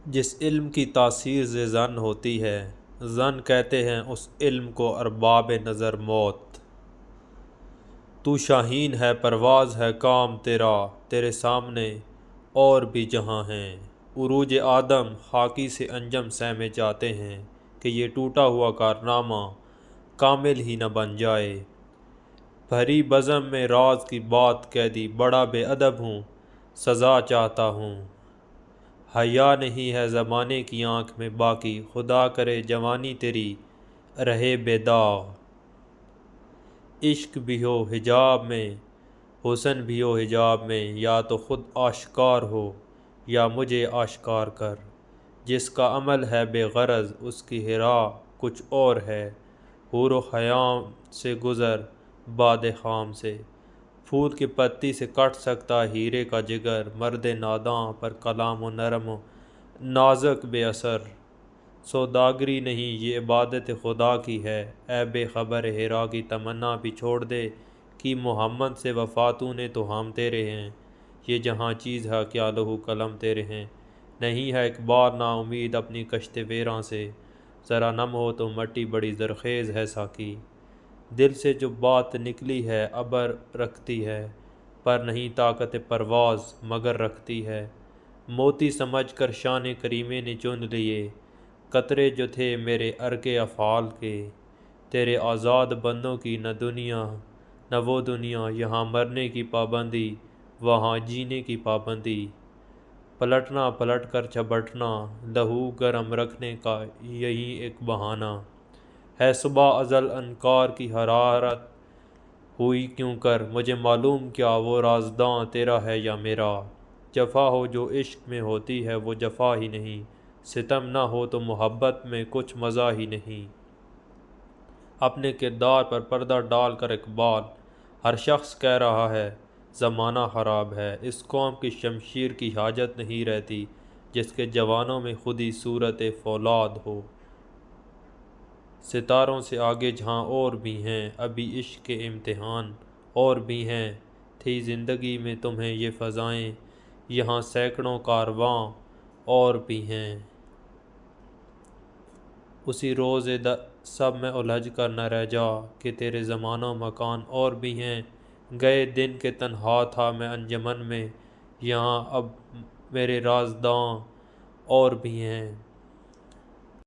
جس علم کی تاثیر سے ظن ہوتی ہے، ظن کہتے ہیں اس علم کو ارباب نظر موت۔ تو شاہین ہے پرواز ہے کام تیرا، تیرے سامنے اور بھی جہاں ہیں۔ عروج آدم خاکی سے انجم سہمے جاتے ہیں کہ یہ ٹوٹا ہوا کارنامہ کامل ہی نہ بن جائے۔ بھری بزم میں راز کی بات کہہ دی، بڑا بے ادب ہوں سزا چاہتا ہوں۔ حیا نہیں ہے زمانے کی آنکھ میں باقی، خدا کرے جوانی تیری رہے بے داغ۔ عشق بھی ہو حجاب میں حسن بھی ہو حجاب میں، یا تو خود آشکار ہو یا مجھے آشکار کر۔ جس کا عمل ہے بے غرض اس کی حرا کچھ اور ہے، حور و خیام سے گزر باد خام سے۔ پھول کی پتی سے کٹ سکتا ہیرے کا جگر، مرد ناداں پر کلام و نرم و نازک بے اثر۔ سوداگری نہیں یہ عبادت خدا کی ہے، اے بے خبر حرا کی تمنا بھی چھوڑ دے کہ محمد سے وفا تو نے تو ہم تیرے ہیں۔ یہ جہاں چیز ہے کیا لوح قلم تیرے ہیں، نہیں ہے اقبال نا امید اپنی کشت ویراں سے۔ ذرا نم ہو تو مٹی بڑی زرخیز ہے ساقی، دل سے جو بات نکلی ہے عبر رکھتی ہے، پر نہیں طاقت پرواز مگر رکھتی ہے۔ موتی سمجھ کر شان کریمے نے چن لیے قطرے جو تھے میرے ارک افعال کے۔ تیرے آزاد بندوں کی نہ دنیا نہ وہ دنیا، یہاں مرنے کی پابندی وہاں جینے کی پابندی۔ پلٹنا پلٹ کر جھپٹنا لہو گرم رکھنے کا یہی ایک بہانہ ہے۔ صبح ازل انکار کی حرارت ہوئی کیوں کر، مجھے معلوم کیا وہ رازداں تیرا ہے یا میرا۔ جفا ہو جو عشق میں ہوتی ہے وہ جفا ہی نہیں، ستم نہ ہو تو محبت میں کچھ مزہ ہی نہیں۔ اپنے کردار پر پردہ ڈال کر اقبال ہر شخص کہہ رہا ہے زمانہ خراب ہے۔ اس قوم کی شمشیر کی حاجت نہیں رہتی جس کے جوانوں میں خودی صورت فولاد ہو۔ ستاروں سے آگے جہاں اور بھی ہیں ابھی عشق کے امتحان، اور بھی ہیں تھی زندگی میں تمہیں یہ فضائیں، یہاں سینکڑوں کارواں اور بھی ہیں۔ اسی روز سب میں الجھ کر نہ رہ جا کہ تیرے زمان و مکان اور بھی ہیں۔ گئے دن کے تنہا تھا میں انجمن میں، یہاں اب میرے رازداں اور بھی ہیں۔